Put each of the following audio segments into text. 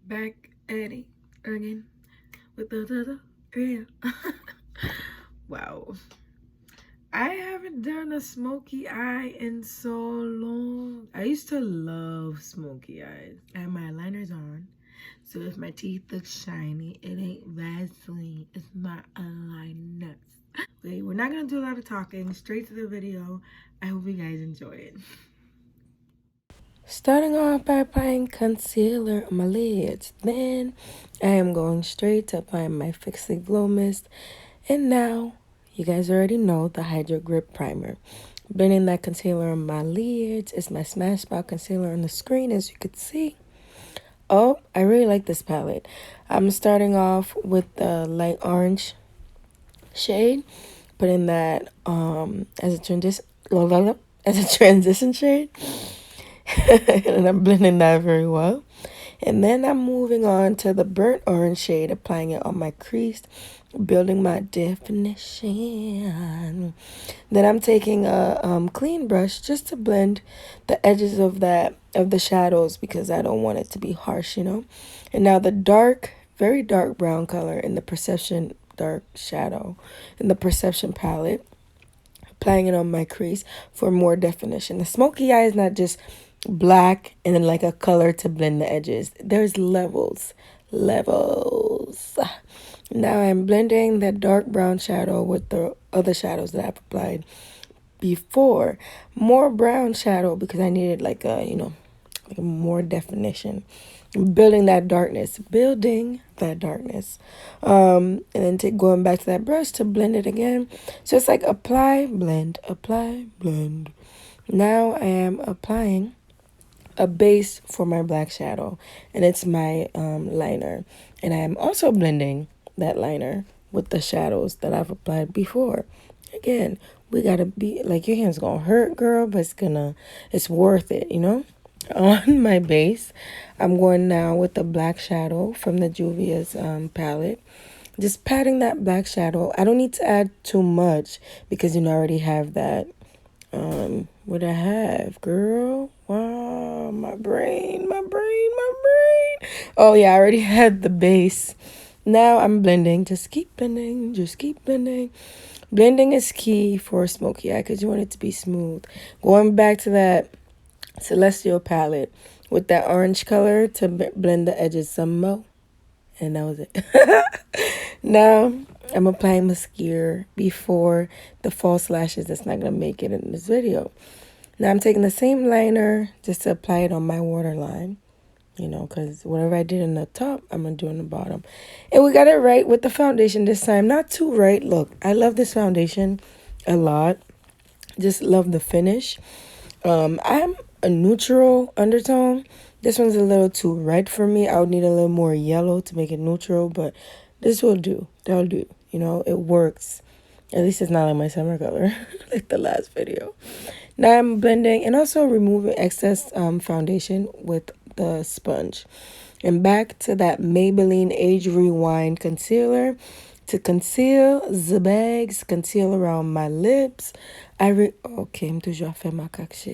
Back at it again with the real. Wow. I haven't done a smoky eye in so long. I used to love smoky eyes. I have my liners on. So if my teeth look shiny, it ain't Vaseline. It's not a liner. Okay, we're not gonna do a lot of talking. Straight to the video. I hope you guys enjoy it. Starting off by applying concealer on my lids. Then I am going straight to applying my Fix It Glow Mist. And now, you guys already know the Hydro Grip Primer. Blending that concealer on my lids. It's my Smashbox concealer on the screen, as you can see. Oh, I really like this palette. I'm starting off with the light orange shade. Putting that as a transition shade. And I'm blending that very well. And then I'm moving on to the burnt orange shade, applying it on my crease, building my definition. Then I'm taking a clean brush just to blend the edges of the shadows, because I don't want it to be harsh, you know. And now the dark, very dark brown color in the Perception dark shadow in the Perception palette, applying it on my crease for more definition. The smoky eye is not just black and then like a color to blend the edges. There's levels. Now I'm blending that dark brown shadow with the other shadows that I've applied before. More brown shadow because I needed like a, like a more definition. Building that darkness. And then going back to that brush to blend it again. So it's like apply, blend, apply, blend. Now I am applying a base for my black shadow, and it's my liner. And I am also blending that liner with the shadows that I've applied before. Again, we gotta be like, your hand's gonna hurt, girl, but it's worth it, you know. On my base, I'm going now with the black shadow from the Juvia's palette. Just patting that black shadow. I don't need to add too much because I already have that. What I have, girl? Wow, my brain. Oh yeah, I already had the base. Now I'm blending. Just keep blending. Blending is key for a smoky eye because you want it to be smooth. Going back to that Celestial palette with that orange color to blend the edges some more. And that was it. Now I'm applying mascara before the false lashes that's not going to make it in this video. Now I'm taking the same liner just to apply it on my waterline. Because whatever I did in the top, I'm going to do in the bottom. And we got it right with the foundation this time. Not too right. Look, I love this foundation a lot. Just love the finish. I'm a neutral undertone. This one's a little too red for me. I would need a little more yellow to make it neutral, but this will do. That'll do. It works. At least it's not like my summer color, like the last video. Now I'm blending and also removing excess foundation with the sponge. And back to that Maybelline Age Rewind concealer to conceal the bags, conceal around my lips. Okay, I'm toujours fait ma cache.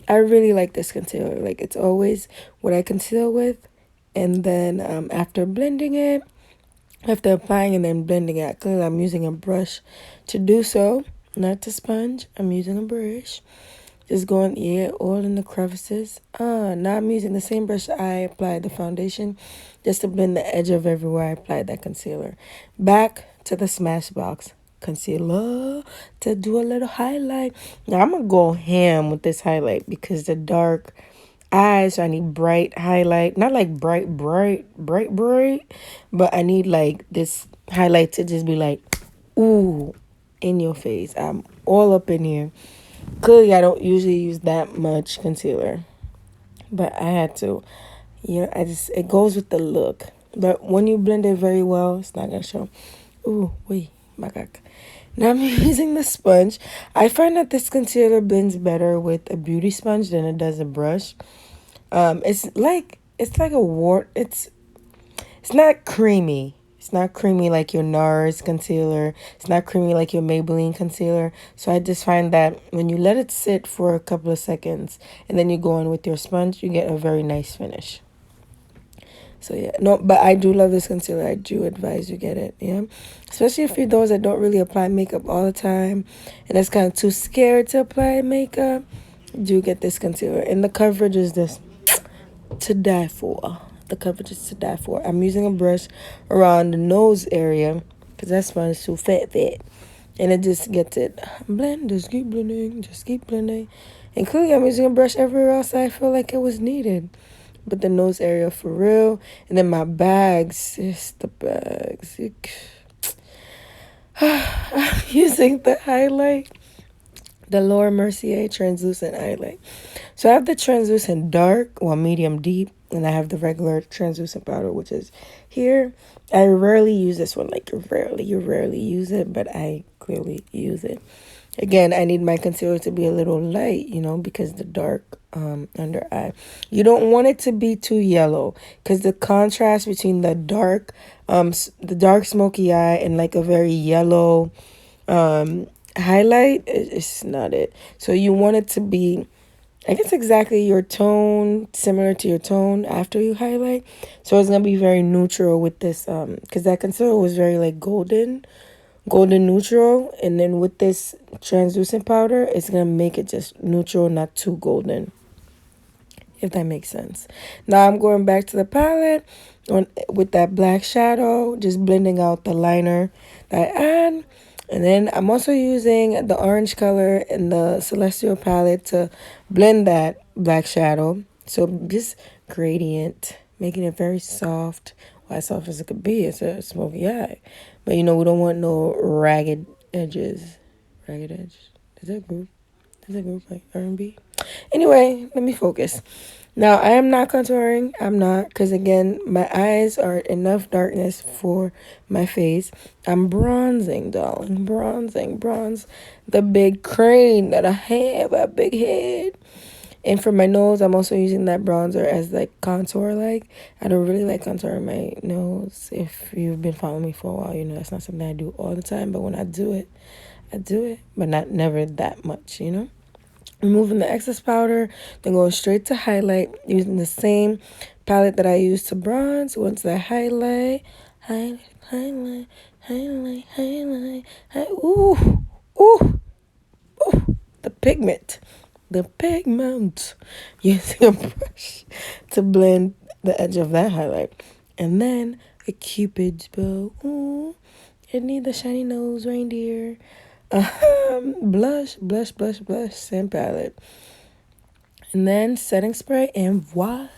I really like this concealer. Like, it's always what I conceal with. And then after blending it, after applying and then blending it, clearly I'm using a brush to do so, not to sponge. I'm using a brush. Just going, all in the crevices. Now I'm using the same brush I applied the foundation just to blend the edge of everywhere I applied that concealer. Back to the Smashbox concealer to do a little highlight. Now I'm going to go ham with this highlight because the dark eyes, so I need bright highlight. Not like bright, but I need like this highlight to just be like, ooh, in your face. I'm all up in here. Clearly, I don't usually use that much concealer, but I had to. It goes with the look. But when you blend it very well, it's not going to show. Ooh, wait, my God. Now I'm using the sponge. I find that this concealer blends better with a beauty sponge than it does a brush. It's like a wart. It's not creamy. It's not creamy like your NARS concealer. It's not creamy like your Maybelline concealer. So I just find that when you let it sit for a couple of seconds and then you go in with your sponge, you get a very nice finish. So yeah, no, but I do love this concealer. I do advise you get it. Yeah, especially if you're those that don't really apply makeup all the time, and that's kind of too scared to apply makeup. Do get this concealer, and the coverage is this to die for. The coverage is to die for. I'm using a brush around the nose area because that's mine is too fat, and it just gets it blend. Just keep blending, just keep blending. And clearly, I'm using a brush everywhere else I feel like it was needed. But the nose area for real. And then my bags. It's the bags. I'm using the highlight. The Laura Mercier translucent highlight. So I have the translucent dark, well, medium deep. And I have the regular translucent powder, which is here. I rarely use this one. Like, you rarely use it. But I clearly use it. Again, I need my concealer to be a little light, because the dark under eye. You don't want it to be too yellow because the contrast between the dark smoky eye and like a very yellow highlight is not it. So you want it to be, I guess, exactly your tone, similar to your tone after you highlight. So it's going to be very neutral with this because that concealer was very like golden neutral, and then with this translucent powder it's gonna make it just neutral, not too golden, if that makes sense. Now I'm going back to the palette with that black shadow, just blending out the liner that I add. And then I'm also using the orange color in the Celestial palette to blend that black shadow. So just gradient, making it very soft. Well, as soft as it could be. It's a smoky eye. But we don't want no ragged edges. Ragged edge. Is that group? Is that group like R&B? Anyway, let me focus. Now, I am not contouring. I'm not, because again, my eyes are enough darkness for my face. I'm bronzing, darling. Bronze. The big crane that I have, a big head. And for my nose, I'm also using that bronzer as like contour. Like, I don't really like contouring my nose. If you've been following me for a while, that's not something I do all the time. But when I do it, but not never that much. Removing the excess powder, then going straight to highlight using the same palette that I used to bronze. Once I highlight, ooh, ooh, the pigment. Using a brush to blend the edge of that highlight. And then a cupid's bow. Ooh, it need the shiny nose reindeer. Blush, same palette. And then setting spray, and voila.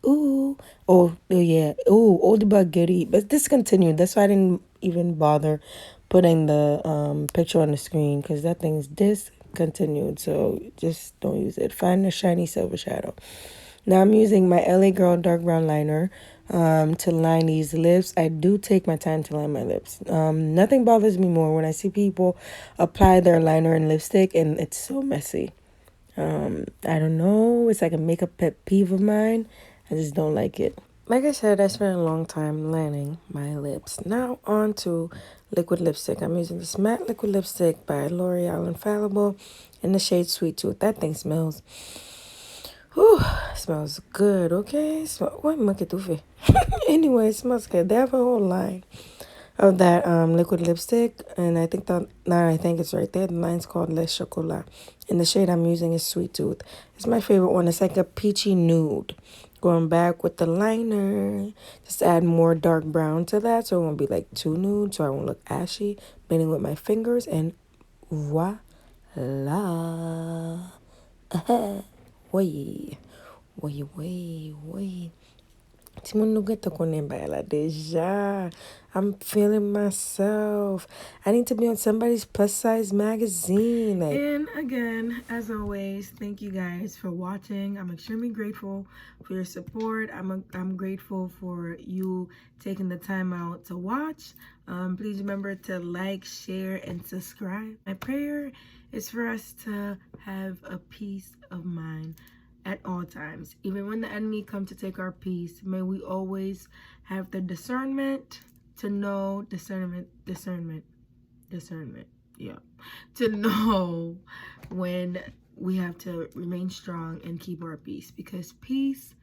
Ooh. Oh yeah. Ooh, old but goodie. But discontinued. That's why I didn't even bother putting the picture on the screen, because that thing's discontinued. So just don't use it. Find a shiny silver shadow. Now I'm using my LA Girl dark brown liner to line these lips. I do take my time to line my lips. Nothing bothers me more when I see people apply their liner and lipstick and it's so messy. I don't know. It's like a makeup pet peeve of mine. I just don't like it. Like I said, I spent a long time lining my lips. Now on to liquid lipstick. I'm using this matte liquid lipstick by L'Oreal Infallible in the shade Sweet Tooth. That thing smells, whew, smells good, okay? What monkey tufe? Anyway, it smells good. They have a whole line of that liquid lipstick, and I think it's right there. The line's called Les Chocolat, and the shade I'm using is Sweet Tooth. It's my favorite one. It's like a peachy nude. Going back with the liner, just add more dark brown to that so it won't be like too nude, so I won't look ashy. Blending with my fingers, and voila. Way. I'm feeling myself. I need to be on somebody's plus size magazine. And again, as always, thank you guys for watching. I'm extremely grateful for your support. I'm grateful for you taking the time out to watch. Please remember to like, share, and subscribe. My prayer is for us to have a peace of mind at all times. Even when the enemy come to take our peace, may we always have the discernment to know, discernment, yeah, to know when we have to remain strong and keep our peace, because peace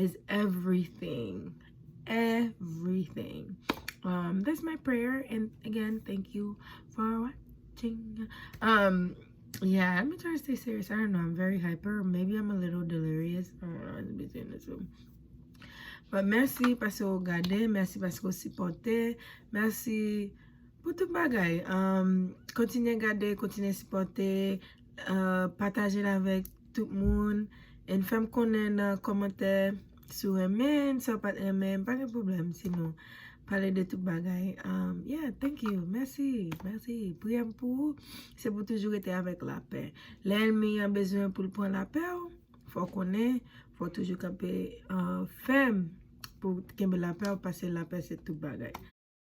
is everything. Everything. That's my prayer. And again, thank you for watching. Yeah, I'm trying to stay serious. I don't know. I'm very hyper. Maybe I'm a little delirious. I don't know. It's between the two. But merci parce que vous regardez. Merci parce que vous supportez. Merci pour tout bagay. Continuez à regarder, continuez à supporter. Partagez avec tout le monde. Et faites-moi connaître dans les commentaires si vous aimez, si vous pas aimé, pas de problème. Sinon, parlez de tout bagay. Yeah, thank you. Merci. Merci. Priez pour vous. C'est pour toujours être avec la paix. L'ennemi a besoin pour prendre la paix. Faut connaître. Faut toujours camper ferme pour que la paix, parce que la paix c'est tout bagay.